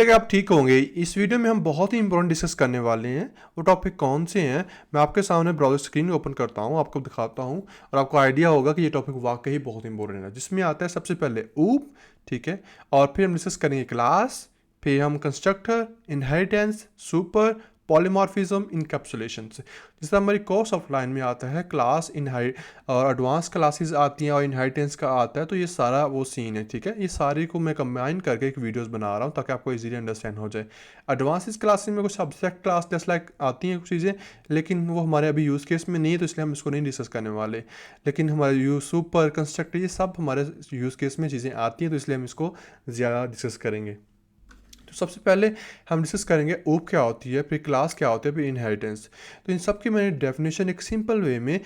लगे आप ठीक होंगे। इस वीडियो में हम बहुत ही इंपॉर्टेंट डिस्कस करने वाले हैं। वो टॉपिक कौन से हैं, मैं आपके सामने ब्राउज़र स्क्रीन ओपन करता हूँ, आपको दिखाता हूँ और आपको आइडिया होगा कि ये टॉपिक वाकई बहुत इंपॉर्टेंट है। जिसमें आता है सबसे पहले ऊप, ठीक है, और फिर हम डिस्कस करेंगे क्लास, फिर हम constructor, inheritance, super, polymorphism, encapsulation से। जिस तरह हमारी कोर्स ऑफ लाइन में आता है क्लास, इनहाइट और एडवांस क्लासेस आती हैं और इनहेरिटेंस का आता है, तो ये सारा वो सीन है, ठीक है। ये सारी को मैं कंबाइन करके एक वीडियोस बना रहा हूँ ताकि आपको इजीली अंडरस्टैंड हो जाए। एडवांस क्लासेस में कुछ सब्जेक्ट क्लास जैसे लाइक आती हैं कुछ चीज़ें, लेकिन वो हमारे अभी यूज़ केस में नहीं है, तो इसलिए हम इसको नहीं डिस्कस करने वाले। लेकिन हमारे यूज सुपर कंस्ट्रक्टर ये सब हमारे यूज़ केस में चीज़ें आती हैं, तो इसलिए हम इसको ज़्यादा डिस्कस करेंगे। तो सबसे पहले हम डिस्कस करेंगे ऊप क्या होती है, फिर क्लास क्या होती है, फिर इनहेरिटेंस। तो इन सब की मैंने डेफिनेशन एक सिंपल वे में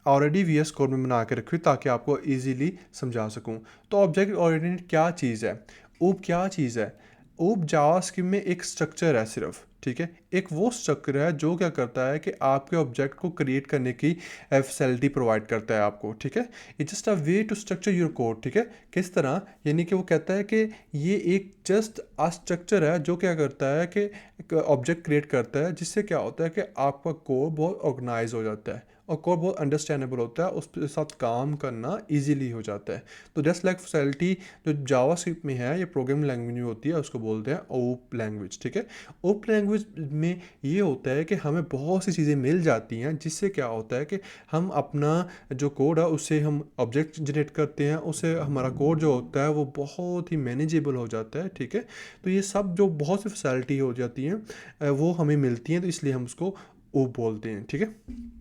ऑलरेडी वीएस कोड में बना के रखी हुई ताकि आपको इजीली समझा सकूं। तो ऑब्जेक्ट ओरिएंटेड क्या चीज़ है, ऊप क्या चीज़ है? ऊप जावास्क्रिप्ट में एक स्ट्रक्चर है सिर्फ, ठीक है। एक वो स्ट्रक्चर है जो क्या करता है कि आपके ऑब्जेक्ट को क्रिएट करने की फैसिलिटी प्रोवाइड करता है आपको, ठीक है। It just a way to structure your code, ठीक है। किस तरह, यानी कि वो कहता है कि ये एक जस्ट अ स्ट्रक्चर है जो क्या करता है कि ऑब्जेक्ट क्रिएट करता है, जिससे क्या होता है कि आपका कोड बहुत ऑर्गेनाइज हो जाता है और कोड बहुत अंडरस्टैंडेबल होता है, उसके साथ काम करना इजीली हो जाता है। तो जस्ट लाइक फैसिलिटी जो जावास्क्रिप्ट में है, ये प्रोग्रामिंग लैंग्वेज में होती है, उसको बोलते हैं ओप लैंग्वेज, ठीक है। ओप लैंग्वेज में ये होता है कि हमें बहुत सी चीज़ें मिल जाती हैं, जिससे क्या होता है कि हम अपना जो कोड है उससे हम ऑब्जेक्ट जनरेट करते हैं, उससे हमारा कोड जो होता है वो बहुत ही मैनेजेबल हो जाता है, ठीक है। तो ये सब जो बहुत सी फैसिलिटी हो जाती हैं वो हमें मिलती हैं, तो इसलिए हम उसको ओप बोलते हैं, ठीक है।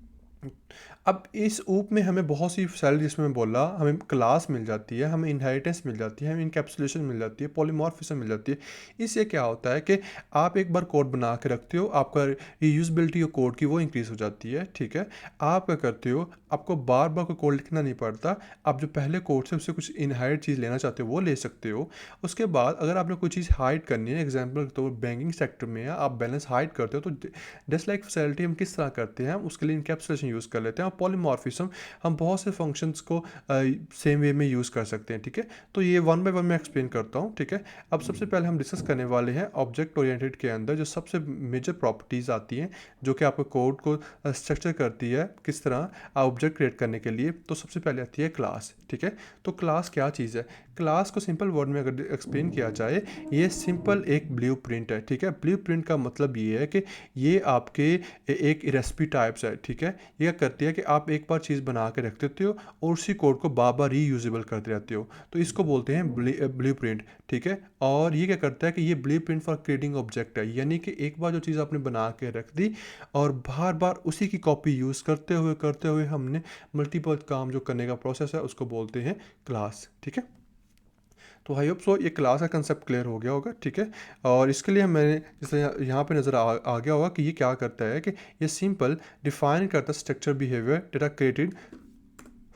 अब इस ऊप में हमें बहुत सी फैसिलिटी, जिसमें मैं बोला, हमें क्लास मिल जाती है, हमें इनहेरिटेंस मिल जाती है, हमें इनकैप्सुलेशन मिल जाती है, पॉलीमॉर्फिज्म मिल जाती है। इससे क्या होता है कि आप एक बार कोड बना के रखते हो, आपका रीयूजेबिलिटी ऑफ कोड की वो इंक्रीज़ हो जाती है, ठीक है। आप क्या करते हो, आपको बार बार कोई कोड लिखना नहीं पड़ता। आप जो पहले कोड से उससे कुछ इनहेरिट चीज़ लेना चाहते हो वो ले सकते हो। उसके बाद अगर आपने कोई चीज़ हाइड करनी है, एग्जाम्पल तो बैंकिंग सेक्टर में है, आप बैलेंस हाइड करते हो, तो जस्ट लाइक फैसिलिटी हम किस तरह करते हैं, उसके लिए इनकैप्सुलेशन यूज़ कर लेते हैं। और पॉलीमॉर्फिज्म हम बहुत से फंक्शंस को सेम वे में यूज़ कर सकते हैं, ठीक है। तो ये वन बाय वन मैं एक्सप्लेन करता हूँ, ठीक है। अब सबसे पहले हम डिस्कस करने वाले हैं ऑब्जेक्ट ओरिएंटेड के अंदर जो सबसे मेजर प्रॉपर्टीज़ आती हैं, जो कि आपके कोड को स्ट्रक्चर करती है किस तरह ऑब्जेक्ट क्रिएट करने के लिए। तो सबसे पहले आती है क्लास, ठीक है। तो क्लास क्या चीज़ है? क्लास को सिंपल वर्ड में अगर एक्सप्लेन किया जाए, ये सिंपल एक ब्लूप्रिंट है, ठीक है। ब्लूप्रिंट का मतलब ये है कि ये आपके एक रेसिपी टाइप्स है, ठीक है। ये करती है कि आप एक बार चीज़ बना के रख देते हो और उसी कोड को बार बार रीयूजेबल करते रहते हो, तो इसको बोलते हैं ब्लूप्रिंट, ठीक है। और ये क्या करता है कि ये ब्लूप्रिंट फॉर क्रिएटिंग ऑब्जेक्ट है, यानी कि एक बार जो चीज़ आपने बना के रख दी और बार बार उसी की कॉपी यूज़ करते हुए हमने मल्टीपल काम जो करने का प्रोसेस है उसको बोलते हैं क्लास, ठीक है। तो आई होप सो ये क्लास का कंसेप्ट क्लियर हो गया होगा, ठीक है। और इसके लिए मैंने जैसे यहाँ पे नज़र आ गया होगा कि ये क्या करता है कि ये सिंपल डिफाइन करता है structure behaviour data created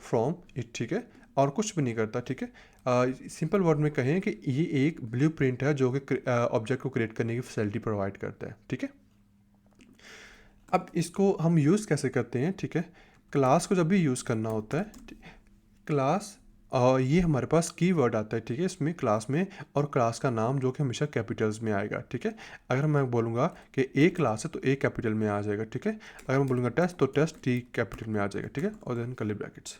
from it, ठीक है, और कुछ भी नहीं करता, ठीक है। सिंपल वर्ड में कहें कि ये एक ब्लूप्रिंट है जो कि ऑब्जेक्ट को क्रिएट करने की फैसिलिटी प्रोवाइड करता है, ठीक है। अब इसको हम यूज़ कैसे करते हैं, ठीक है। क्लास को जब भी यूज़ करना होता है, क्लास और ये हमारे पास कीवर्ड आता है, ठीक है, इसमें क्लास में, और क्लास का नाम जो कि हमेशा कैपिटल्स में आएगा, ठीक है। अगर मैं बोलूँगा कि ए क्लास है तो ए कैपिटल में आ जाएगा, ठीक है। अगर मैं बोलूँगा टेस्ट तो टेस्ट टी कैपिटल में आ जाएगा, ठीक है, और देन कर्ली ब्रैकेट्स।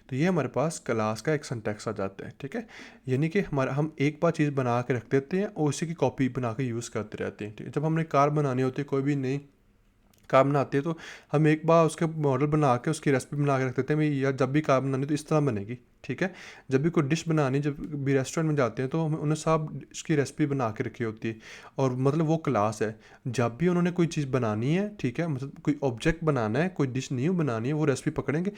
तो ये हमारे पास क्लास का एक सिंटैक्स आ जाता है, ठीक है। यानी कि हमारा हम एक बार चीज़ बना के रख देते हैं और उसी की कॉपी बना के यूज़ करते रहते हैं, ठीक है। जब हमने कार बनानी होती है, कोई भी नई कार बनाते हैं, तो हम एक बार उसके मॉडल बना के उसकी रेसिपी बना के रख देते हैं भाई, या जब भी कार बनानी तो इस तरह बनेगी, ठीक है। जब भी कोई डिश बनानी, जब भी रेस्टोरेंट में जाते हैं तो हम उन्हें सब उसकी रेसिपी बना के रखी होती है, और मतलब वो क्लास है। जब भी उन्होंने कोई चीज़ बनानी है, ठीक है, मतलब कोई ऑब्जेक्ट बनाना है, कोई डिश न्यू बनानी है, वो रेसिपी पकड़ेंगे,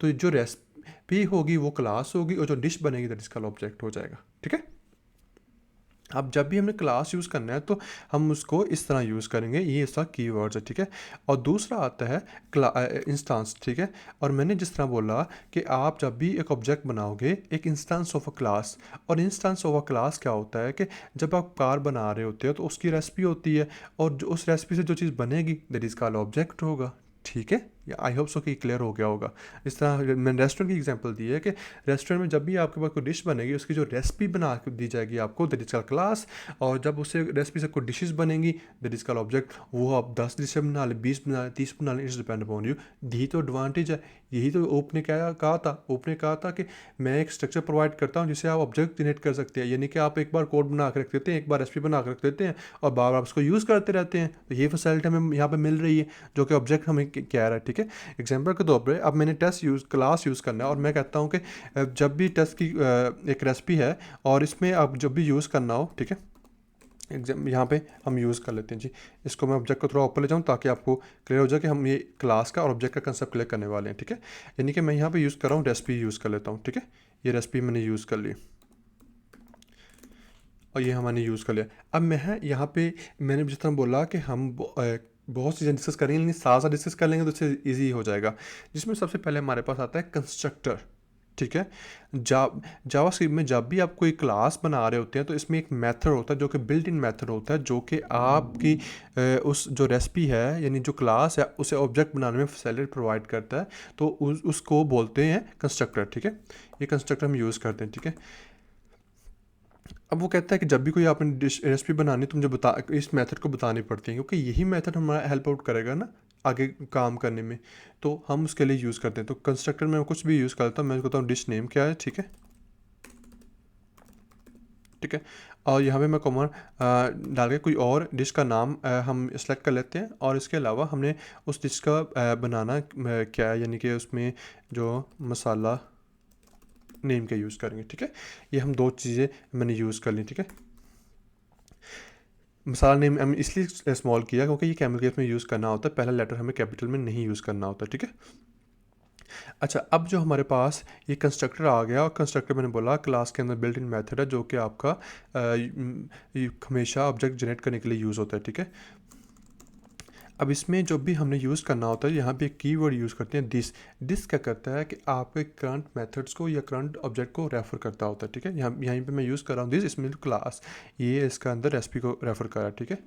तो जो रेसिपी होगी वो क्लास होगी और जो डिश बनेगी दैट इज कॉल्ड ऑब्जेक्ट हो जाएगा, ठीक है। अब जब भी हमने क्लास यूज़ करना है तो हम उसको इस तरह यूज़ करेंगे, ये इसका कीवर्ड्स है, ठीक है। और दूसरा आता है इंस्टेंस, ठीक है। और मैंने जिस तरह बोला कि आप जब भी एक ऑब्जेक्ट बनाओगे, एक इंस्टेंस ऑफ अ क्लास, और इंस्टेंस ऑफ अ क्लास क्या होता है कि जब आप कार बना रहे होते हो तो उसकी रेसिपी होती है, और जो उस रेसिपी से जो चीज़ बनेगी दैट इज़ कॉल्ड ऑब्जेक्ट होगा, ठीक है। या आई होप सो कि क्लियर हो गया होगा। इस तरह मैंने रेस्टोरेंट की एग्जांपल दी है कि रेस्टोरेंट में जब भी आपके पास कोई डिश बनेगी उसकी जो रेसिपी बना के दी जाएगी आपको, दैट इज कॉल्ड क्लास। और जब उससे रेसिपी से कोई डिशेस बनेंगी, दैट इज कॉल्ड ऑब्जेक्ट। वो आप 10 डिशें बना ले, 20 बना ले, 30 बना ले, इट्स डिपेंड अपॉन यू। यही तो एडवांटेज है, यही तो ओप ने कहा था कि मैं एक स्ट्रक्चर प्रोवाइड करता हूँ जिससे आप ऑब्जेक्ट जनरेट कर सकते हैं। यानी कि आप एक बार कोड बना के रख देते हैं, एक बार रेसिपी बना के रख देते हैं और बार बार उसको यूज़ करते रहते हैं। तो ये फैसिलिटी हमें यहाँ पे मिल रही है जो कि ऑब्जेक्ट हमें कह रहा है, ठीक है। एग्जाम्पल के तौर पर अब मैंने क्लास यूज़ करना है और मैं कहता हूँ कि जब भी टेस्ट की एक रेसिपी है और इसमें आप जब भी यूज़ करना हो, ठीक है। यहाँ पे हम यूज़ कर लेते हैं जी। इसको मैं ऑब्जेक्ट को थोड़ा ऊपर ले जाऊँ ताकि आपको क्लियर हो जाए कि हम ये क्लास का और ऑब्जेक्ट का कंसेप्ट क्लियर करने वाले हैं, ठीक है। यानी कि मैं यहाँ पे यूज़ कर रहा हूँ रेसिपी यूज़ कर लेता हूँ, ठीक है। ये रेसिपी मैंने यूज़ कर ली और ये हमने यूज़ कर लिया। अब मैं यहाँ पे मैंने जिस तरह बोला कि हम बहुत चीज़ें डिस्कस करेंगे, लेकिन साथ साथ डिस्कस कर लेंगे तो इससे ईजी हो जाएगा। जिसमें सबसे पहले हमारे पास आता है कंस्ट्रक्टर, ठीक है। जावास्क्रिप्ट में जब भी आप कोई क्लास बना रहे होते हैं तो इसमें एक मेथड होता है जो कि बिल्ट इन मेथड होता है, जो कि आपकी उस जो रेसिपी है यानी जो क्लास है उसे ऑब्जेक्ट बनाने में फैसिलिटी प्रोवाइड करता है। तो उसको बोलते हैं कंस्ट्रक्टर, ठीक है। ये कंस्ट्रक्टर हम यूज़ करते हैं, ठीक है। अब वो कहता है कि जब भी कोई आपने डिश रेसिपी बनानी तो मुझे इस मेथड को बतानी पड़ती है, क्योंकि यही मेथड हमारा हेल्प आउट करेगा ना आगे काम करने में। तो हम उसके लिए यूज़ करते हैं। तो कंस्ट्रक्टर में कुछ भी यूज़ करता हूँ, मैं कहता हूँ डिश नेम क्या है, ठीक है, ठीक है। और यहाँ पे मैं कॉमन डाल के कोई और डिश का नाम हम सेलेक्ट कर लेते हैं। और इसके अलावा हमने उस डिश का बनाना क्या है, यानी कि उसमें जो मसाला नेम का यूज़ करेंगे, ठीक है। ये हम दो चीज़ें मैंने यूज़ कर ली, ठीक है। मसाला नेम हम इसलिए स्मॉल किया क्योंकि ये कैमल केस में यूज़ करना होता है, पहला लेटर हमें कैपिटल में नहीं यूज़ करना होता, ठीक है। अच्छा, अब जो हमारे पास ये कंस्ट्रक्टर आ गया और कंस्ट्रक्टर मैंने बोला क्लास के अंदर बिल्ट इन मेथड है जो कि आपका हमेशा ऑब्जेक्ट जनरेट करने के लिए यूज़ होता है, ठीक है। अब इसमें जो भी हमने यूज़ करना होता है, यहाँ पे एक कीवर्ड यूज़ करते हैं दिस। दिस क्या करता है कि आपके करंट मेथड्स को या करंट ऑब्जेक्ट को रेफ़र करता होता है, ठीक है। यहाँ यहीं पे मैं यूज़ कर रहा हूँ दिस, इसमें क्लास ये इसका अंदर रेसिपी को रेफ़र कर रहा है, ठीक है।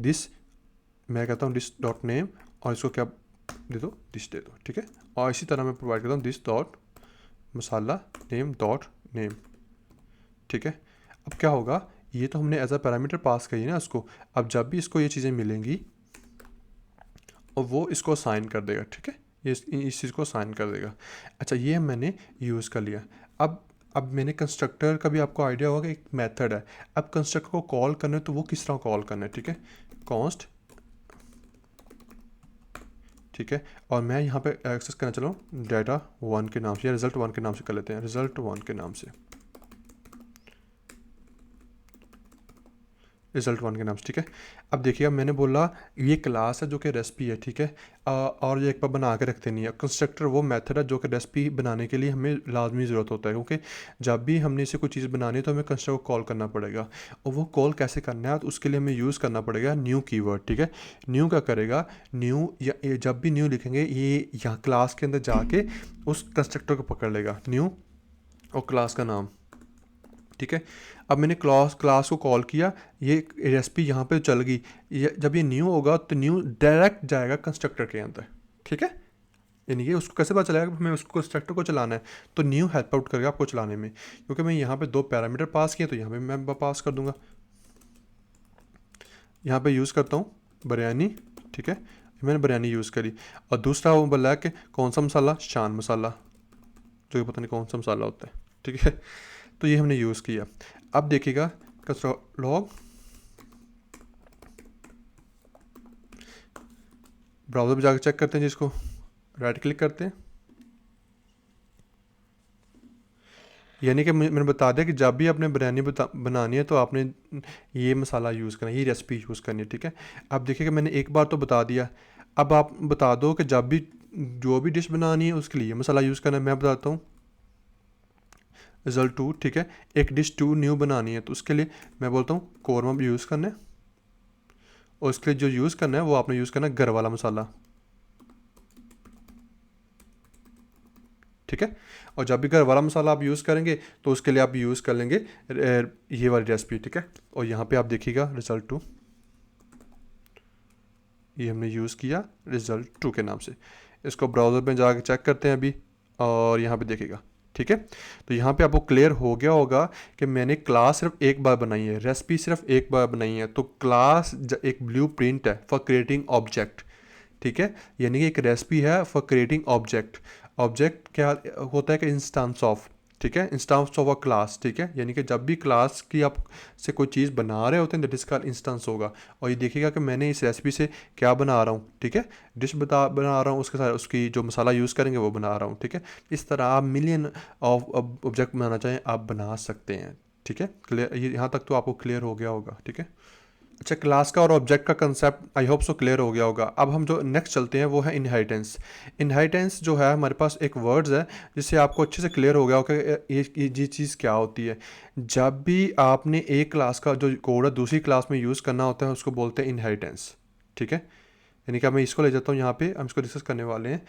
दिस मैं कहता हूँ डिश डॉट नेम और इसको क्या दे दो, डिश दे दो, ठीक है। और इसी तरह मैं प्रोवाइड करता हूँ this dot masala name dot name, ठीक है। अब क्या होगा, ये तो हमने एज अ पैरामीटर पास करी ना उसको। अब जब भी इसको ये चीज़ें मिलेंगी और वो इसको साइन कर देगा, ठीक है। ये इस चीज़ को साइन कर देगा। अच्छा, ये मैंने यूज़ कर लिया। अब मैंने कंस्ट्रक्टर का भी आपको आइडिया होगा कि एक मेथड है। अब कंस्ट्रक्टर को कॉल करना है तो वो किस तरह कॉल करना है, ठीक है। कॉन्स्ट, ठीक है। और मैं यहाँ पे एक्सेस करना चला हूँ डाटा 1 के नाम से या रिजल्ट 1 के नाम से कर लेते हैं, रिजल्ट 1 के नाम से, रिजल्ट 1 के नाम से, ठीक है। अब देखिए, मैंने बोला ये क्लास है जो कि रेसिपी है, ठीक है। और ये एक बार बना के रखते नहीं है। कंस्ट्रक्टर वो मेथड है जो कि रेसिपी बनाने के लिए हमें लाजमी ज़रूरत होता है, क्योंकि जब भी हमने इसे कोई चीज़ बनानी है तो हमें कंस्ट्रक्टर को कॉल करना पड़ेगा। और वो कॉल कैसे करना है तो उसके लिए हमें यूज़ करना पड़ेगा न्यू कीवर्ड, ठीक है। न्यू क्या करेगा, न्यू या जब भी न्यू लिखेंगे ये यहाँ क्लास के अंदर जाके उस कंस्ट्रक्टर को पकड़ लेगा, न्यू और क्लास का नाम, ठीक है। अब मैंने क्लास को कॉल किया, ये रेसिपी यहाँ पे चल गई। जब ये न्यू होगा तो न्यू डायरेक्ट जाएगा कंस्ट्रक्टर के अंदर, ठीक है। यानी कि उसको कैसे पता चलेगा, हमें उसको कंस्ट्रक्टर को चलाना है तो न्यू हेल्प आउट करेगा आपको चलाने में, क्योंकि मैं यहाँ पे 2 पैरामीटर पास किए तो यहाँ पे मैं पास कर दूंगा। यहाँ पे यूज़ करता हूँ बिरयानी, ठीक है। मैंने बिरयानी यूज़ करी। और दूसरा वो बोला है कि कौन सा मसाला, शान मसाला, जो कि पता नहीं कौन सा मसाला होता है, ठीक है। तो ये हमने यूज़ किया। अब देखिएगा लॉग ब्राउज़र पे जाकर चेक करते हैं जिसको राइट क्लिक करते हैं। यानी कि मैंने बता दिया कि जब भी आपने बिरयानी बनानी है तो आपने ये मसाला यूज़ करना है, ये रेसिपी यूज़ करनी है, ठीक है। अब देखिएगा मैंने एक बार तो बता दिया, अब आप बता दो कि जब भी जो भी डिश बनानी है उसके लिए मसाला यूज़ करना है। मैं बताता हूँ रिजल्ट 2, ठीक है। एक डिश 2 न्यू बनानी है तो उसके लिए मैं बोलता हूँ कौरमा यूज़ करना है, और उसके लिए जो यूज़ करना है वो आपने यूज़ करना है घर वाला मसाला, ठीक है। और जब भी घर वाला मसाला आप यूज़ करेंगे तो उसके लिए आप यूज़ कर लेंगे ये वाली रेसिपी, ठीक है। और यहाँ पे आप देखिएगा रिजल्ट 2, ये हमने यूज़ किया result2 के नाम से। इसको ब्राउज़र में जाकर चेक करते हैं अभी, और यहाँ पे देखिएगा, ठीक है। तो यहाँ पे आपको क्लियर हो गया होगा कि मैंने क्लास सिर्फ एक बार बनाई है, रेसिपी सिर्फ एक बार बनाई है। तो क्लास एक ब्लूप्रिंट है फॉर क्रिएटिंग ऑब्जेक्ट, ठीक है। यानी कि एक रेसिपी है फॉर क्रिएटिंग ऑब्जेक्ट। ऑब्जेक्ट क्या होता है कि इंस्टेंस ऑफ, ठीक है, इंस्टेंस ऑफ अ क्लास, ठीक है। यानी कि जब भी क्लास की आप से कोई चीज़ बना रहे होते हैं दैट इज़ कॉल्ड इंस्टेंस होगा। और ये देखिएगा कि मैंने इस रेसिपी से क्या बना रहा हूँ, ठीक है, डिश बना रहा हूँ, उसके साथ उसकी जो मसाला यूज़ करेंगे वो बना रहा हूँ, ठीक है। इस तरह आप मिलियन ऑफ ऑब्जेक्ट बनाना चाहें आप बना सकते हैं, ठीक है। क्लियर, ये यहाँ तक तो आपको क्लियर हो गया होगा, ठीक है। अच्छा, क्लास का और ऑब्जेक्ट का concept I hope so clear हो गया होगा। अब हम जो नेक्स्ट चलते हैं वो है इनहेरिटेंस। इनहेरिटेंस जो है हमारे पास एक वर्ड्स है जिससे आपको अच्छे से क्लियर हो गया होगा कि ये चीज़ क्या होती है। जब भी आपने एक क्लास का जो कोड है दूसरी क्लास में यूज़ करना होता है उसको बोलते हैं इनहेरिटेंस, ठीक है। यानी कि मैं इसको ले जाता हूँ यहाँ पे, हम इसको डिस्कस करने वाले हैं।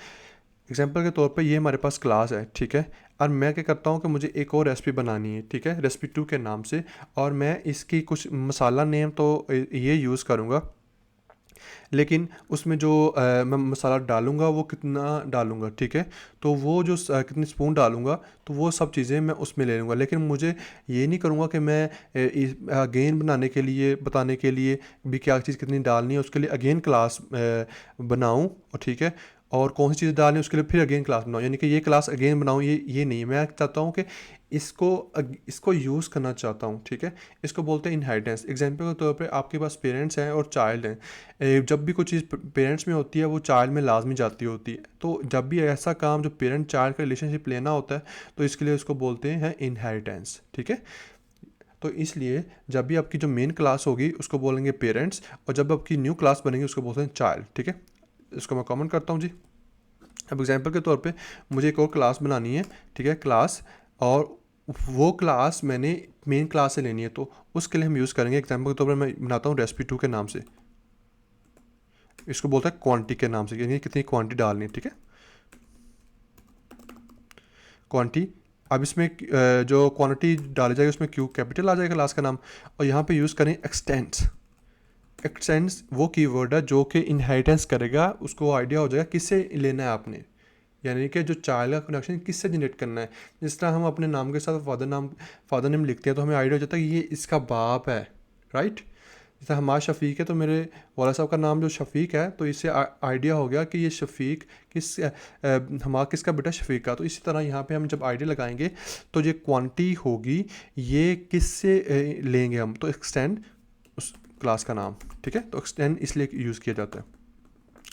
एग्जाम्पल के तौर पे ये हमारे पास क्लास है, ठीक है। और मैं क्या करता हूँ कि मुझे एक और रेसिपी बनानी है, ठीक है, रेसिपी 2 के नाम से। और मैं इसकी कुछ मसाला नेम तो ये यूज़ करूँगा, लेकिन उसमें जो मैं मसाला डालूँगा वो कितना डालूँगा, ठीक है। तो वो जो कितनी स्पून डालूँगा तो वो सब चीज़ें मैं उसमें ले लूँगा। लेकिन मुझे ये नहीं करूँगा कि मैं अगेन बनाने के लिए बताने के लिए भी क्या चीज़ कितनी डालनी है उसके लिए अगेन क्लास बनाऊँ, और ठीक है, और कौन सी चीज़ डालनी है उसके लिए फिर अगेन क्लास बनाऊँ। यानी कि ये क्लास अगेन बनाऊँ, ये नहीं। मैं चाहता हूँ कि इसको यूज़ करना चाहता हूँ, ठीक है। इसको बोलते हैं इनहेरिटेंस। एग्जाम्पल के तौर पे आपके पास पेरेंट्स हैं और चाइल्ड हैं। जब भी कोई चीज़ पेरेंट्स में होती है वो चाइल्ड में लाजमी जाती होती है। तो जब भी ऐसा काम जो पेरेंट चाइल्ड का रिलेशनशिप लेना होता है तो इसके लिए उसको बोलते हैं इनहेरिटेंस, ठीक है। तो इसलिए जब भी आपकी जो मेन क्लास होगी उसको बोलेंगे पेरेंट्स, और जब आपकी न्यू क्लास बनेगी उसको बोलते हैं चाइल्ड, ठीक है। इसको मैं कमेंट करता हूँ जी। अब एग्जाम्पल के तौर पे मुझे एक और क्लास बनानी है, ठीक है, क्लास, और वो क्लास मैंने मेन क्लास से लेनी है। तो उसके लिए हम यूज़ करेंगे, एग्जाम्पल के तौर पर मैं बनाता हूँ रेसिपी 2 के नाम से। इसको बोलता है क्वांटिटी के नाम से, यानी कितनी क्वांटिटी डालनी है, ठीक है, क्वांटिटी। अब इसमें जो क्वांटिटी डाली जाएगी उसमें क्यू कैपिटल आ जाएगा क्लास का नाम। और यहाँ पे यूज़ करें एक्सटेंड्स। एक्सटेंड्स वो कीवर्ड है जो कि इनहेरिटेंस करेगा, उसको आइडिया हो जाएगा किससे लेना है आपने, यानी कि जो चाइल्ड का कनेक्शन किससे जनरेट करना है। जिस तरह हम अपने नाम के साथ फादर नेम लिखते हैं तो हमें आइडिया हो जाता है कि ये इसका बाप है, राइट। जैसे हमारा शफ़ीक है तो मेरे वाला साहब का नाम जो शफ़ीक है, तो इससे आइडिया हो गया कि ये शफ़ीक हमारा किसका बेटा शफ़ीक का। तो इसी तरह यहाँ पे हम जब आइडिया लगाएंगे तो ये क्वांटिटी होगी, ये किससे लेंगे हम, तो एक्सटेंड उस क्लास का नाम, ठीक है। तो एक्सटेंड इसलिए यूज़ किया जाता है,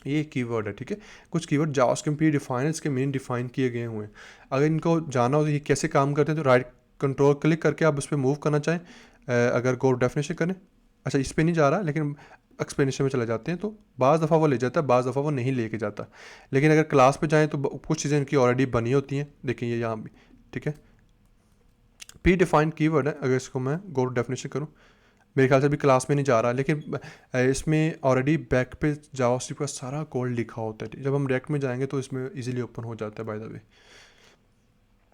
ये कीवर्ड है, ठीक है। कुछ कीवर्ड जावास्क्रिप्ट में डिफाइन, इसके मीन डिफाइन किए गए हुए हैं। अगर इनको जाना हो तो ये कैसे काम करते हैं तो राइट कंट्रोल क्लिक करके आप उस पर मूव करना चाहें, अगर गो डेफिनेशन करें। अच्छा, इस पर नहीं जा रहा लेकिन एक्सप्लेनेशन में चले जाते हैं तो बाज़ दफ़ा वो ले जाता है, बाज़ दफ़ा वो नहीं लेके जाता। लेकिन अगर क्लास पे जाएँ तो कुछ चीज़ें इनकी ऑलरेडी बनी होती हैं, देखिए ये यहाँ भी, ठीक है। प्री डिफाइंड कीवर्ड है। अगर इसको मैं गो डेफिनेशन करूँ, मेरे ख्याल से अभी क्लास में नहीं जा रहा, लेकिन इसमें ऑलरेडी बैक पे जावास्क्रिप्ट का सारा कोड लिखा होता है। जब हम रेक्ट में जाएंगे तो इसमें इजीली ओपन हो जाता है, बाय द वे।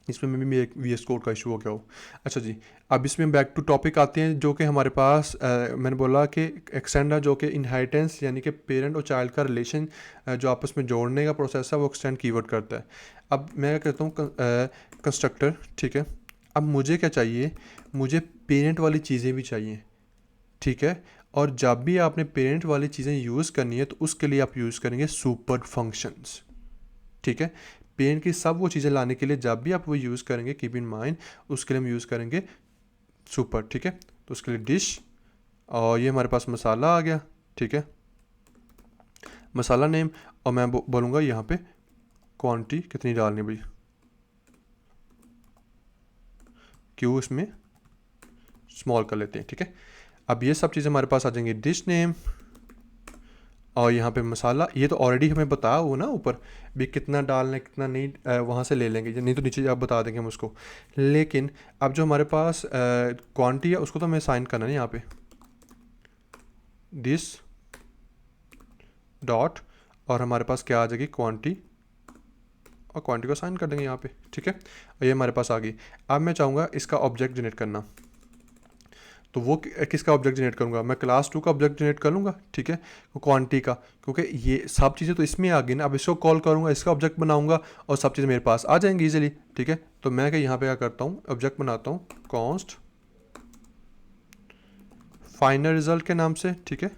इसमें भी एक VS कोड का इशू हो गया हो। अच्छा जी, अब इसमें बैक टू टॉपिक आते हैं जो कि हमारे पास मैंने बोला कि एक्सटेंड है जो कि इनहेरिटेंस यानी कि पेरेंट और चाइल्ड का रिलेशन जो आपस में जोड़ने का प्रोसेस है वो एक्सटेंड कीवर्ड करता है। अब मैं क्या कहता हूँ कंस्ट्रक्टर, ठीक है। अब मुझे क्या चाहिए, मुझे पेरेंट वाली चीज़ें भी चाहिए, ठीक है। और जब भी आपने पेरेंट वाली चीज़ें यूज़ करनी है तो उसके लिए आप यूज़ करेंगे सुपर फंक्शंस, ठीक है। पेरेंट की सब वो चीज़ें लाने के लिए जब भी आप वो यूज़ करेंगे, कीप इन माइंड, उसके लिए हम यूज़ करेंगे सुपर, ठीक है। तो उसके लिए डिश, और ये हमारे पास मसाला आ गया, ठीक है, मसाला नेम। और मैं बोलूँगा यहाँ पे क्वांटिटी कितनी डालनी है भाई, क्यों इसमें स्मॉल कर लेते हैं, ठीक है। अब ये सब चीज़ें हमारे पास आ जाएंगी, डिश नेम और यहाँ पे मसाला। ये तो ऑलरेडी हमें बताया हुआ ना ऊपर भी कितना डालना है कितना नहीं, वहाँ से ले लेंगे, नहीं तो नीचे आप बता देंगे हम उसको। लेकिन अब जो हमारे पास क्वांटिटी है उसको तो हमें साइन करना है यहाँ पे, दिस डॉट, और हमारे पास क्या आ जाएगी क्वांटिटी, और क्वांटिटी को साइन कर देंगे यहाँ पे, ठीक है। और ये हमारे पास आ गई। अब मैं चाहूँगा इसका ऑब्जेक्ट जनरेट करना, तो वो किसका ऑब्जेक्ट जनरेट करूँगा, मैं क्लास 2 का ऑब्जेक्ट जनरेट कर लूँगा, ठीक है, क्वांटिटी का, क्योंकि ये सब चीज़ें तो इसमें आ गई ना। अब इसको कॉल करूँगा, इसका ऑब्जेक्ट बनाऊँगा और सब चीज़ें मेरे पास आ जाएंगी इजीली, ठीक है। तो मैं क्या यहाँ पे क्या करता हूँ, ऑब्जेक्ट बनाता हूँ कॉन्स्ट फाइनल रिजल्ट के नाम से, ठीक है।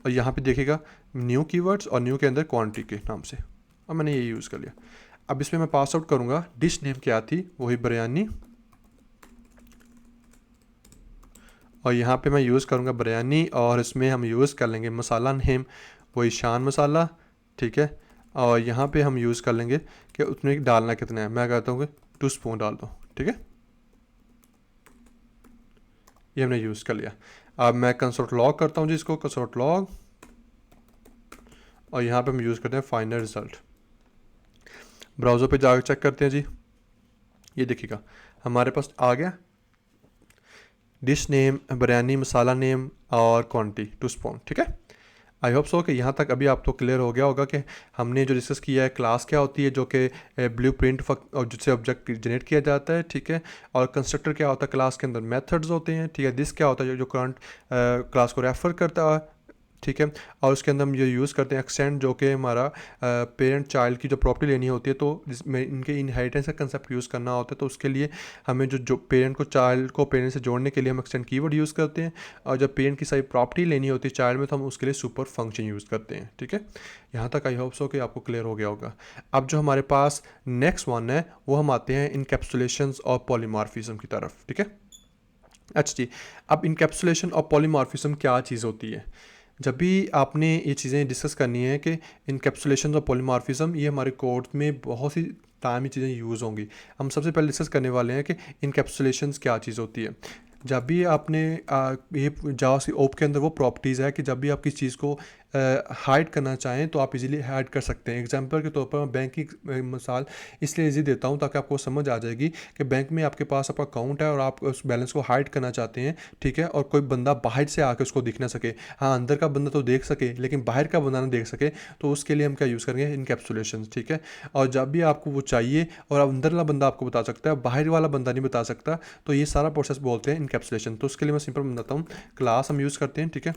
और यहाँ पे देखिएगा न्यू कीवर्ड्स और न्यू के अंदर क्वांटिटी के नाम से, और मैंने ये यूज़ कर लिया। अब इसमें मैं पास आउट करूँगा, डिश नेम क्या थी, वही बिरयानी, और यहाँ पे मैं यूज़ करूँगा बिरयानी, और इसमें हम यूज़ कर लेंगे मसाला नेम, वही शान मसाला, ठीक है। और यहाँ पे हम यूज़ कर लेंगे कि उसमें डालना कितना है, मैं कहता हूँ कि 2 स्पून डाल दो, ठीक है। ये हमने यूज़ कर लिया। अब मैं कंसोर्ट लॉग करता हूँ जी, इसको कंसोर्ट लॉग, और यहाँ पे हम यूज़ करते हैं फाइनल रिजल्ट। ब्राउज़र पे जाकर चेक करते हैं जी, ये देखिएगा हमारे पास आ गया डिश नेम, बिरयानी, मसाला नेम और क्वांटिटी 2 स्पून, ठीक है। आई होप सो कि यहाँ तक अभी आप तो क्लियर हो गया होगा कि हमने जो डिस्कस किया है, क्लास क्या होती है जो कि ब्लू प्रिंट और जिससे ऑब्जेक्ट जनरेट किया जाता है, ठीक है। और कंस्ट्रक्टर क्या होता है, क्लास के अंदर मेथड्स होते हैं, ठीक है। दिस क्या होता है, जो करंट क्लास को रेफर करता है, ठीक है। और उसके अंदर हम ये यूज़ करते हैं एक्सटेंड, जो कि हमारा पेरेंट चाइल्ड की जो प्रॉपर्टी लेनी होती है, तो जिसमें इनके इनहेरिटेंस का कंसेप्ट यूज़ करना होता है, तो उसके लिए हमें जो पेरेंट को चाइल्ड को पेरेंट से जोड़ने के लिए हम एक्सटेंड कीवर्ड यूज़ करते हैं। और जब पेरेंट की सारी प्रॉपर्टी लेनी होती है चाइल्ड में, तो हम उसके लिए सुपर फंक्शन यूज़ करते हैं, ठीक है। यहाँ तक आई होप सो कि आपको क्लियर हो गया होगा। अब जो हमारे पास नेक्स्ट वन है, वो हम आते हैं इनकैप्सुलेशंस और पॉलीमॉर्फिज्म की तरफ, ठीक है। अच्छा जी, अब इनकैप्सुलेशन और पॉलीमॉर्फिज्म क्या चीज़ होती है। जब भी आपने ये चीज़ें डिस्कस करनी है कि इनकैप्सुलेशन और पॉलीमॉर्फिज्म, ये हमारे कोर्स में बहुत सी टाइम ये चीज़ें यूज़ होंगी। हम सबसे पहले डिस्कस करने वाले हैं कि इनकैप्सुलेशंस क्या चीज़ होती है। जब भी आपने ये जावा ओप के अंदर वो प्रॉपर्टीज़ है कि जब भी आप किसी चीज़ को हाइड करना चाहें तो आप इजीली हाइड कर सकते हैं। एग्जांपल के तौर पर मैं बैंक की मिसाल इसलिए इजी देता हूं ताकि आपको समझ आ जाएगी कि बैंक में आपके पास आपका अकाउंट है और आप उस बैलेंस को हाइड करना चाहते हैं, ठीक है। और कोई बंदा बाहर से आकर उसको दिख ना सके, हाँ अंदर का बंदा तो देख सके लेकिन बाहर का बंदा ना देख सके, तो उसके लिए हम क्या यूज़ करेंगे, इनकैप्सुलेशन, ठीक है। और जब भी आपको वो चाहिए और अब अंदर वाला बंदा आपको बता सकता है, बाहर वाला बंदा नहीं बता सकता, तो ये सारा प्रोसेस बोलते हैं इनकैप्सुलेशन। तो उसके लिए मैं सिंपल बताता हूँ, क्लास हम यूज़ करते हैं, ठीक है।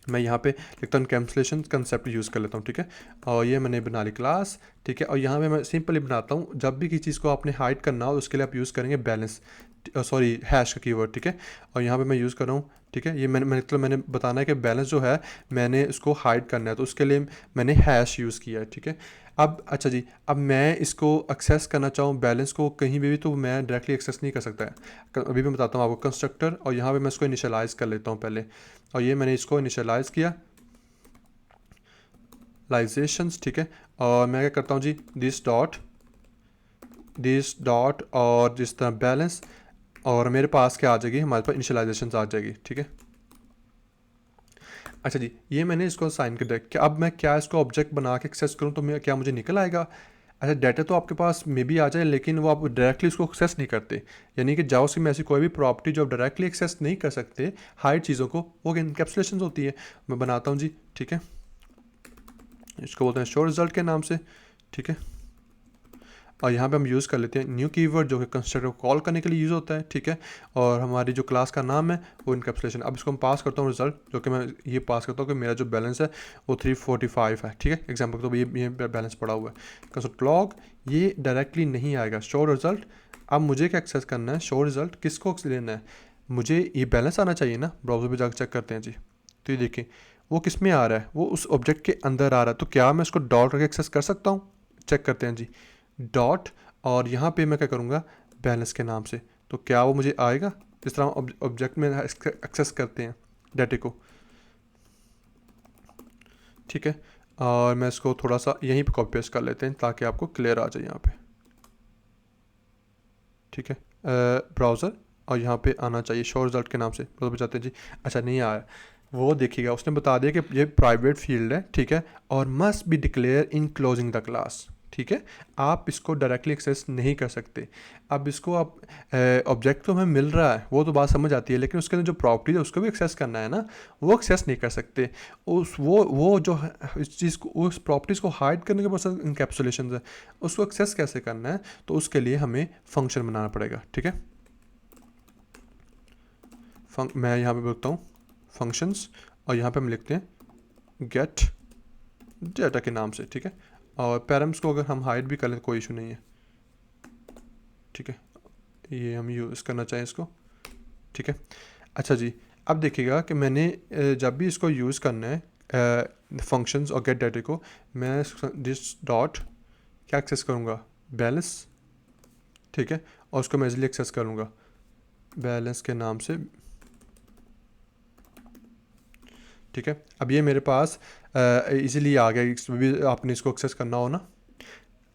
मैं यहाँ पे लिखता हूँ कैंसलेशन कंसेप्ट यूज़ कर लेता हूँ, ठीक है। और ये मैंने बना ली क्लास, ठीक है। और यहाँ पे मैं सिंपली बनाता हूँ, जब भी किसी चीज़ को आपने हाइड करना हो उसके लिए आप यूज़ करेंगे बैलेंस, सॉरी हैश का कीवर्ड, ठीक है। और यहाँ पे मैं यूज़ कर रहा हूँ, ठीक है। ये मैंने बताना है कि बैलेंस जो है मैंने उसको हाइड करना है, तो उसके लिए मैंने हैश यूज़ किया है, ठीक है। अब अच्छा जी, अब मैं इसको एक्सेस करना चाहूँ बैलेंस को कहीं भी, तो मैं डायरेक्टली एक्सेस नहीं कर सकता है। अभी मैं बताता हूँ आपको कंस्ट्रक्टर, और यहाँ पे मैं इसको इनिशियलाइज़ कर लेता हूँ पहले, और ये मैंने इसको इनिशियलाइज़ किया लाइजेशंस, ठीक है। और मैं क्या करता हूँ जी, दिस डॉट और जिस तरह बैलेंस, और मेरे पास क्या आ जाएगी, हमारे पास इनिशियलाइजेशन आ जाएगी, ठीक है। अच्छा जी, ये मैंने इसको साइन कर दिया। क्या अब मैं क्या इसको ऑब्जेक्ट बना के एक्सेस करूँ तो मैं क्या मुझे निकल आएगा। अच्छा, डाटा तो आपके पास मे भी आ जाए लेकिन वो आप डायरेक्टली उसको एक्सेस नहीं करते, यानी कि जावास्क्रिप्ट में ऐसी कोई भी प्रॉपर्टी जो आप डायरेक्टली एक्सेस नहीं कर सकते हाइड चीज़ों को, वो इनकैप्सुलेशन होती है। मैं बनाता हूँ जी, ठीक है। इसको बोलते हैं शो रिजल्ट के नाम से, ठीक है। और यहाँ पे हम यूज़ कर लेते हैं न्यू कीवर्ड, जो कि कंस्ट्रक्टर को कॉल करने के लिए यूज़ होता है, ठीक है। और हमारी जो क्लास का नाम है वो इनकैप्सुलेशन। अब इसको हम पास करता हूँ रिजल्ट, जो कि मैं ये पास करता हूँ कि मेरा जो बैलेंस है वो 345 है, ठीक है। एग्जाम्पल तो ये बैलेंस पड़ा हुआ है। कंस्ट्रक्ट लॉग ये डायरेक्टली नहीं आएगा, शो रिजल्ट। अब मुझे क्या एक्सेस करना है, शो रिजल्ट किसको लेना है, मुझे ये बैलेंस आना चाहिए ना। ब्राउज़र पर जाकर चेक करते हैं जी, तो ये देखें वो किस में आ रहा है, वो उस ऑब्जेक्ट के अंदर आ रहा है। तो क्या मैं इसको डॉट करके एक्सेस कर सकता हूँ, चेक करते हैं जी, डॉट, और यहाँ पे मैं क्या करूँगा बैलेंस के नाम से, तो क्या वो मुझे आएगा जिस तरह ऑब्जेक्ट में एक्सेस करते हैं डाटे को, ठीक है। और मैं इसको थोड़ा सा यहीं पे कॉपी पेस्ट कर लेते हैं ताकि आपको क्लियर आ जाए यहाँ पे, ठीक है। ब्राउज़र, और यहाँ पे आना चाहिए शो रिजल्ट के नाम से, ब्राउज़र पे जाते हैं जी। अच्छा नहीं आया, वो देखिएगा उसने बता दिया कि ये प्राइवेट फील्ड है, ठीक है। और must be declare in closing the class, ठीक है। आप इसको डायरेक्टली एक्सेस नहीं कर सकते। अब इसको आप ऑब्जेक्ट तो हमें मिल रहा है, वो तो बात समझ आती है, लेकिन उसके अंदर जो प्रॉपर्टी है उसको भी एक्सेस करना है ना, वो एक्सेस नहीं कर सकते। उस वो जो इस चीज़ को, उस प्रॉपर्टीज़ को हाइड करने के प्रोसेस इनकैप्सुलेशन है, उसको एक्सेस कैसे करना है, तो उसके लिए हमें फंक्शन बनाना पड़ेगा, ठीक है। मैं यहाँ पे बोलता हूँ फंक्शंस, और यहाँ पे हम लिखते हैं गेट डाटा के नाम से, ठीक है। और पैरम्स को अगर हम हाइड भी कर लें कोई इशू नहीं है, ठीक है। ये हम यूज़ करना चाहें इसको, ठीक है। अच्छा जी, अब देखिएगा कि मैंने जब भी इसको यूज़ करना है फंक्शंस और गेट डाटा को, मैं दिस डॉट क्या एक्सेस करूँगा, बैलेंस, ठीक है। और उसको मैं इजीली एक्सेस करूँगा बैलेंस के नाम से, ठीक है। अब ये मेरे पास इजीली आ गया, इसमें भी आपने इसको एक्सेस करना हो ना।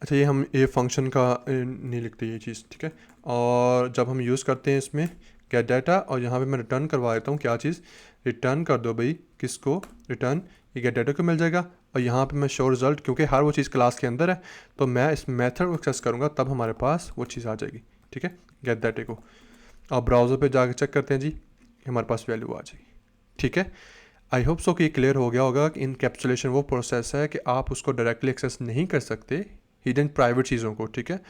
अच्छा, ये हम ये फंक्शन का नहीं लिखते ये चीज़, ठीक है। और जब हम यूज़ करते हैं इसमें गेट डाटा, और यहाँ पे मैं रिटर्न करवा देता हूँ क्या चीज़, रिटर्न कर दो भाई, किसको रिटर्न, ये गेट डाटा को मिल जाएगा। और यहाँ पे मैं शो रिजल्ट, क्योंकि हर वो चीज़ क्लास के अंदर है, तो मैं इस मेथड को एक्सेस करूँगा, तब हमारे पास वो चीज़ आ जाएगी, ठीक है, गेट डाटा को। और ब्राउज़र पे जाकर चेक करते हैं जी, हमारे पास वैल्यू आ जाएगी, ठीक है। आई होप सो कि ये क्लियर हो गया होगा कि इनकैप्सुलेशन वो प्रोसेस है कि आप उसको डायरेक्टली एक्सेस नहीं कर सकते हिडन प्राइवेट चीज़ों को, ठीक है।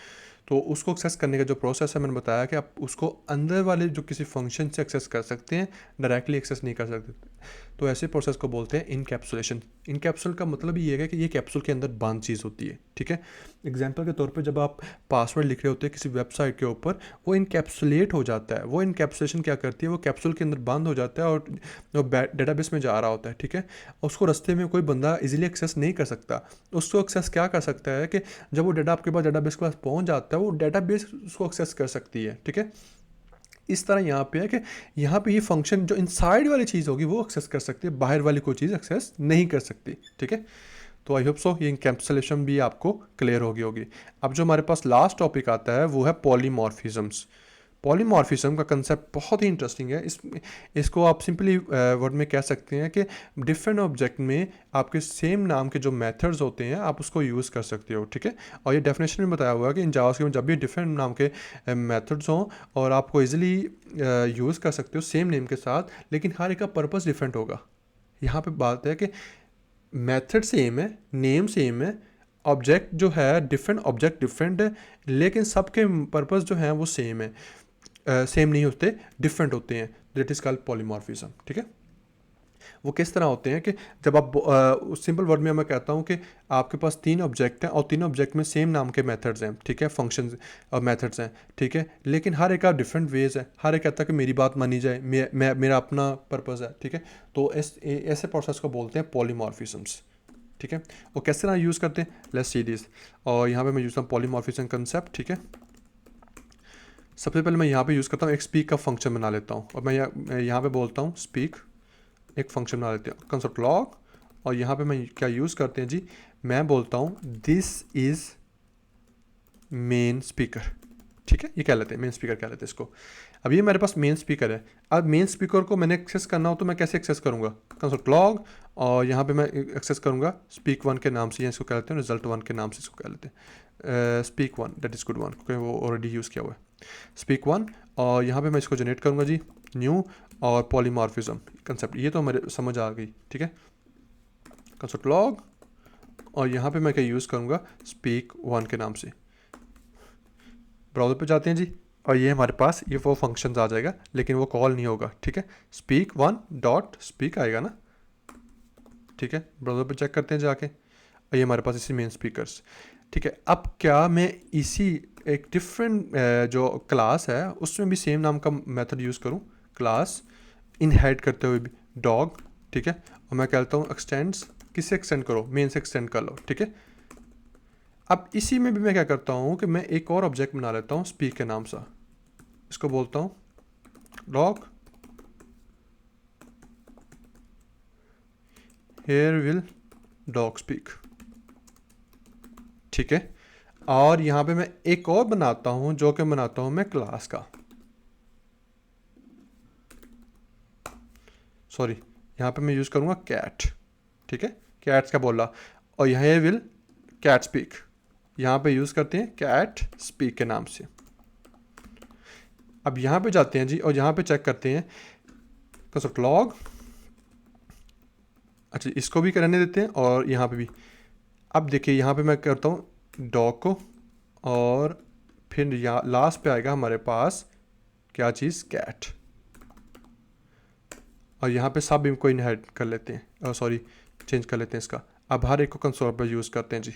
तो उसको एक्सेस करने का जो प्रोसेस है मैंने बताया कि आप उसको अंदर वाले जो किसी फंक्शन से एक्सेस कर सकते हैं, डायरेक्टली एक्सेस नहीं कर सकते। तो ऐसे प्रोसेस को बोलते हैं इनकैप्सुलेशन। इनकैप्सुल का मतलब ये है कि ये कैप्सूल के अंदर बंद चीज़ होती है, ठीक है। एग्जाम्पल के तौर पर जब आप पासवर्ड लिख रहे होते हैं किसी वेबसाइट के ऊपर, वो इनकैप्सुलेट हो जाता है। वो इनकैप्सुलेशन क्या करती है, वो कैप्सूल के अंदर बंद हो जाता है और डेटाबेस में जा रहा होता है, ठीक है। उसको रास्ते में कोई बंदा इजीली एक्सेस नहीं कर सकता। उसको एक्सेस क्या कर सकता है कि जब वो डाटा आपके पास डेटाबेस के पास पहुंच जाता है, वो डेटाबेस उसको एक्सेस कर सकती है, ठीक है। इस तरह यहाँ पे है कि यहाँ पे ये फंक्शन जो इनसाइड वाली चीज़ होगी वो एक्सेस कर सकती है, बाहर वाली कोई चीज़ एक्सेस नहीं कर सकती, ठीक है। तो आई होप सो ये इनकैप्सुलेशन भी आपको क्लियर होगी। अब जो हमारे पास लास्ट टॉपिक आता है वो है पॉलीमॉर्फिज्म्स। पॉलीमॉर्फिज्म का कंसेप्ट बहुत ही इंटरेस्टिंग है। इसको आप सिंपली वर्ड में कह सकते हैं कि डिफरेंट ऑब्जेक्ट में आपके सेम नाम के जो मेथड्स होते हैं आप उसको यूज़ कर सकते हो, ठीक है। और ये डेफिनेशन में बताया हुआ है कि इन जावास्क्रिप्ट में जब भी डिफरेंट नाम के मेथड्स हों और आपको इजीली यूज़ कर सकते हो सेम नेम के साथ, लेकिन हर एक का पर्पस डिफरेंट होगा। यहाँ पे बात है कि मेथड सेम है, नेम सेम है, ऑब्जेक्ट जो है डिफरेंट, ऑब्जेक्ट डिफरेंट है, लेकिन सबके पर्पस जो हैं वो सेम है, सेम नहीं होते, डिफरेंट होते हैं। दैट इज़ कॉल्ड पॉलीमॉर्फिज्म, ठीक है। वो किस तरह होते हैं कि जब आप सिंपल वर्ड में मैं कहता हूँ कि आपके पास 3 ऑब्जेक्ट हैं और तीनों ऑब्जेक्ट में सेम नाम के मेथड्स हैं, ठीक है, फंक्शंस और मेथड्स हैं, ठीक है, लेकिन हर एक का डिफरेंट वेज है। हर एक कहता है कि मेरी बात मानी जाए, मेरा अपना पर्पज़ है, ठीक है। तो ऐसे प्रोसेस को बोलते हैं पॉलीमॉर्फिज्म्स, ठीक है। वो किस तरह यूज़ करते हैं, लेट्स सी दिस। और यहाँ पे मैं यूज़ करता हूँ पॉलीमॉर्फिज्म कंसेप्ट, ठीक है। सबसे पहले मैं यहाँ पे यूज़ करता हूँ एक स्पीक का फंक्शन बना लेता हूँ, और मैं यहाँ पे बोलता हूँ स्पीक, एक फंक्शन बना लेते हैं कंसेप्ट लॉग। और यहाँ पे मैं क्या यूज़ करते हैं जी, मैं बोलता हूँ दिस इज़ मेन स्पीकर, ठीक है। ये क्या लेते हैं, मेन स्पीकर क्या लेते हैं इसको। अब ये मेरे पास मेन स्पीकर है। अब मेन स्पीकर को मैंने एक्सेस करना हो तो मैं कैसे एक्सेस करूँगा, कंसेप्ट लॉग, और यहाँ पे मैं एक्सेस करूँगा स्पीक 1 के नाम से, या इसको क्या लेते हैं रिजल्ट 1 के नाम से इसको क्या लेते हैं, स्पीक 1, दैट इज़ गुड 1, क्योंकि वो ऑलरेडी यूज़ किया हुआ है स्पीक 1। और यहाँ पे मैं इसको जनरेट करूँगा जी न्यू, और पॉलीमॉर्फिज्म कंसेप्ट, ये तो मेरे समझ आ गई, ठीक है। कंसेप्ट लॉग, और यहाँ पे मैं क्या यूज़ करूँगा स्पीक 1 के नाम से। ब्राउज़र पे जाते हैं जी, और ये हमारे पास ये वो फंक्शन आ जाएगा, लेकिन वो कॉल नहीं होगा, ठीक है। स्पीक 1 डॉट स्पीक आएगा ना, ठीक है। ब्राउज़र पे चेक करते हैं जाके, और ये हमारे पास इसी मेन स्पीकर्स, ठीक है। अब क्या मैं इसी एक डिफरेंट जो क्लास है उसमें भी सेम नाम का मेथड यूज़ करूँ, क्लास इनहेरिट करते हुए भी डॉग, ठीक है। और मैं कहता हूँ एक्सटेंड्स, किससे एक्सटेंड करो, मेन से एक्सटेंड कर लो, ठीक है। अब इसी में भी मैं क्या करता हूँ कि मैं एक और ऑब्जेक्ट बना लेता हूँ स्पीक के नाम सा, इसको बोलता हूँ dog, here will dog speak, ठीक है। और यहाँ पे मैं एक और बनाता हूँ जो कि बनाता हूँ मैं क्लास का, सॉरी, यहाँ पे मैं यूज़ करूँगा कैट, ठीक है, कैट्स का बोला। और यहाँ विल कैट स्पीक, यहाँ पे यूज़ करते हैं कैट स्पीक के नाम से। अब यहाँ पे जाते हैं जी, और यहाँ पे चेक करते हैं कंसेप्ट लॉग, अच्छा इसको भी करने देते हैं, और यहाँ पे भी। अब देखिए यहाँ पे मैं करता हूँ डॉग को, और फिर यहाँ लास्ट पे आएगा हमारे पास क्या चीज़, कैट, और यहाँ पे सब को इनहेरिट कर लेते हैं, सॉरी चेंज कर लेते हैं इसका। अब हर एक को कंसोल पर यूज़ करते हैं जी।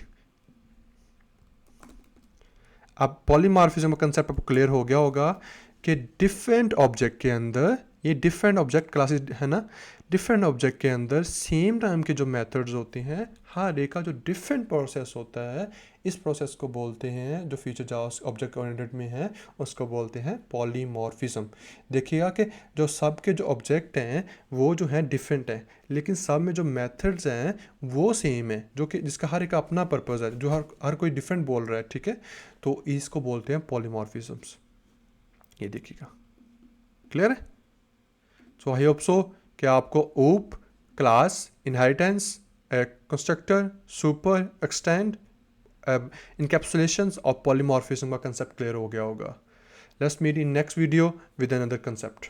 अब पॉलीमॉर्फिज्म का कंसेप्ट आपको क्लियर हो गया होगा कि डिफरेंट ऑब्जेक्ट के अंदर, ये डिफरेंट ऑब्जेक्ट क्लासेस है ना, डिफरेंट ऑब्जेक्ट के अंदर सेम टाइम के जो मेथड्स होते हैं, हर एक का जो डिफरेंट प्रोसेस होता है, इस प्रोसेस को बोलते हैं, जो फीचर जावा ऑब्जेक्ट ओरिएंटेड में है उसको बोलते हैं पॉलीमॉर्फिज्म। देखिएगा कि जो सब के जो ऑब्जेक्ट हैं वो जो हैं डिफरेंट हैं, लेकिन सब में जो मेथड्स हैं वो सेम है, जो कि जिसका हर एक का अपना पर्पज़ है, जो हर कोई डिफरेंट बोल रहा है, ठीक है। तो इसको बोलते हैं पॉलीमॉर्फिज्म्स। ये देखिएगा, क्लियर है। सो आई होप सो कि आपको OOP, class, inheritance, constructor, super, extend, encapsulations और पॉलीमॉर्फिज्म का कंसेप्ट क्लियर हो गया होगा। Let's meet in next video with another concept.